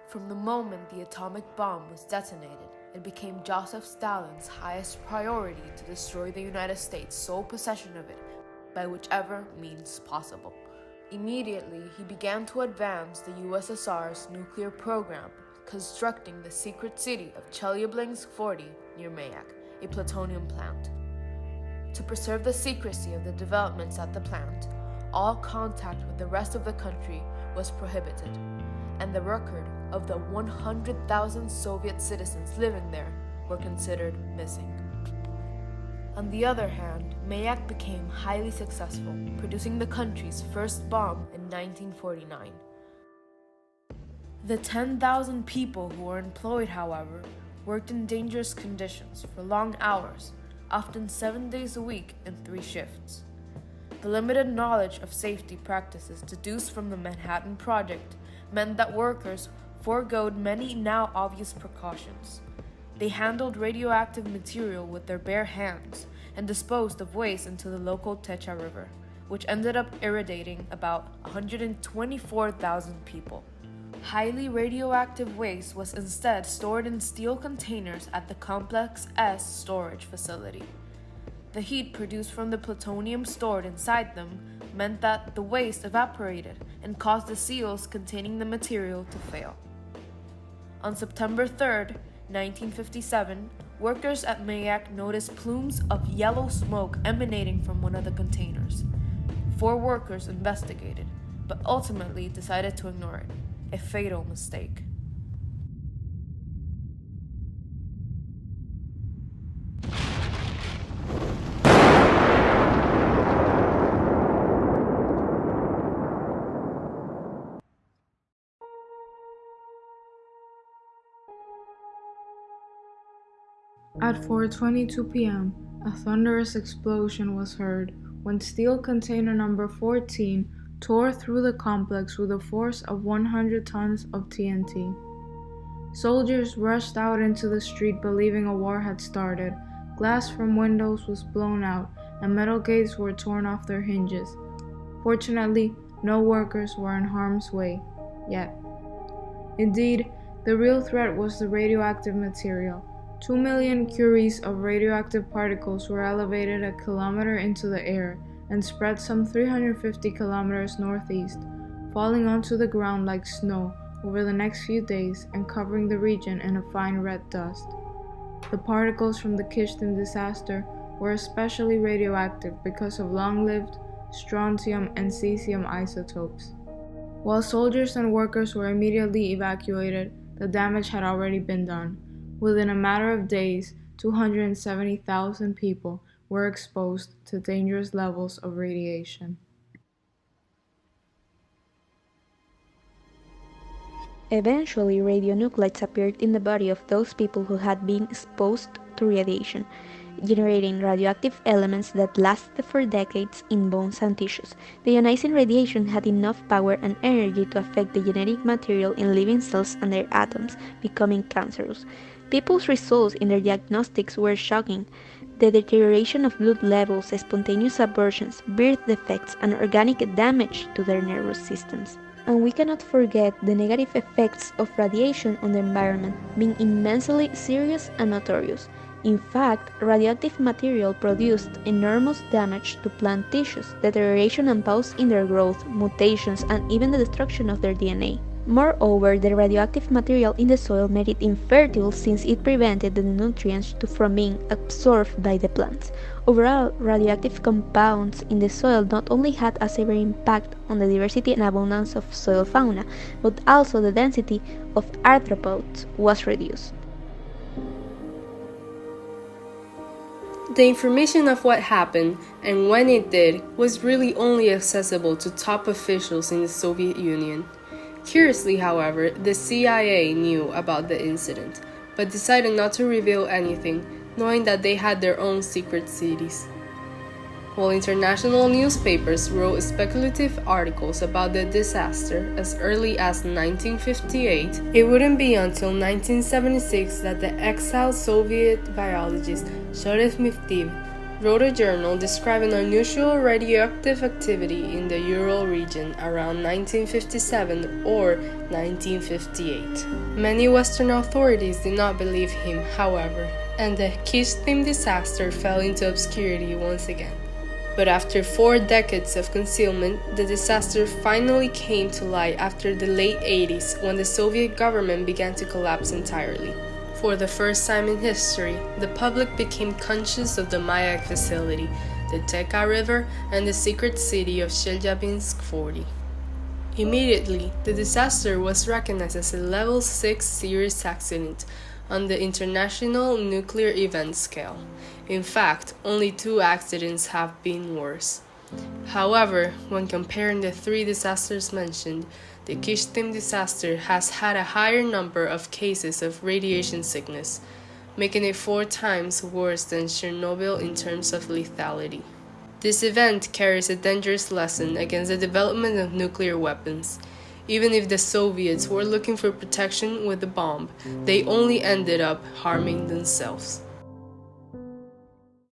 From the moment the atomic bomb was detonated, it became Joseph Stalin's highest priority to destroy the United States' sole possession of it by whichever means possible. Immediately, he began to advance the USSR's nuclear program, constructing the secret city of Chelyabinsk 40 near Mayak, a plutonium plant. To preserve the secrecy of the developments at the plant, all contact with the rest of the country was prohibited, and the record of the 100,000 Soviet citizens living there were considered missing. On the other hand, Mayak became highly successful, producing the country's first bomb in 1949. The 10,000 people who were employed, however, worked in dangerous conditions for long hours, often 7 days a week in 3 shifts. The limited knowledge of safety practices deduced from the Manhattan Project meant that workers foregoed many now obvious precautions. They handled radioactive material with their bare hands and disposed of waste into the local Techa River, which ended up irradiating about 124,000 people. Highly radioactive waste was instead stored in steel containers at the Complex S storage facility. The heat produced from the plutonium stored inside them meant that the waste evaporated and caused the seals containing the material to fail. On September 3, 1957, workers at Mayak noticed plumes of yellow smoke emanating from one of the containers. 4 workers investigated, but ultimately decided to ignore it, a fatal mistake. At 4:22 p.m., a thunderous explosion was heard when steel container number 14 tore through the complex with a force of 100 tons of TNT. Soldiers rushed out into the street believing a war had started. Glass from windows was blown out, and metal gates were torn off their hinges. Fortunately, no workers were in harm's way, yet. Indeed, the real threat was the radioactive material. 2 million curies of radioactive particles were elevated a kilometer into the air and spread some 350 kilometers northeast, falling onto the ground like snow over the next few days and covering the region in a fine red dust. The particles from the Kyshtym Disaster were especially radioactive because of long-lived strontium and cesium isotopes. While soldiers and workers were immediately evacuated, the damage had already been done. Within a matter of days, 270,000 people were exposed to dangerous levels of radiation. Eventually, radionuclides appeared in the body of those people who had been exposed to radiation, generating radioactive elements that lasted for decades in bones and tissues. The ionizing radiation had enough power and energy to affect the genetic material in living cells and their atoms, becoming cancerous. People's results in their diagnostics were shocking. The deterioration of blood levels, spontaneous abortions, birth defects, and organic damage to their nervous systems. And we cannot forget the negative effects of radiation on the environment being immensely serious and notorious. In fact, radioactive material produced enormous damage to plant tissues, deterioration and pause in their growth, mutations, and even the destruction of their DNA. Moreover, the radioactive material in the soil made it infertile since it prevented the nutrients from being absorbed by the plants. Overall, radioactive compounds in the soil not only had a severe impact on the diversity and abundance of soil fauna, but also the density of arthropods was reduced. The information of what happened and when it did was really only accessible to top officials in the Soviet Union. Curiously, however, the CIA knew about the incident, but decided not to reveal anything, knowing that they had their own secret cities. While international newspapers wrote speculative articles about the disaster as early as 1958, it wouldn't be until 1976 that the exiled Soviet biologist Shoref Miftiv wrote a journal describing unusual radioactive activity in the Ural region around 1957 or 1958. Many Western authorities did not believe him, however, and the Kyshtym disaster fell into obscurity once again. But after 4 decades of concealment, the disaster finally came to light after the late 80s when the Soviet government began to collapse entirely. For the first time in history, the public became conscious of the Mayak facility, the Teka River, and the secret city of Chelyabinsk 40. Immediately, the disaster was recognized as a Level 6 serious accident on the International Nuclear Event Scale. In fact, only 2 accidents have been worse. However, when comparing the 3 disasters mentioned, the Kyshtym disaster has had a higher number of cases of radiation sickness, making it 4 times worse than Chernobyl in terms of lethality. This event carries a dangerous lesson against the development of nuclear weapons. Even if the Soviets were looking for protection with the bomb, they only ended up harming themselves.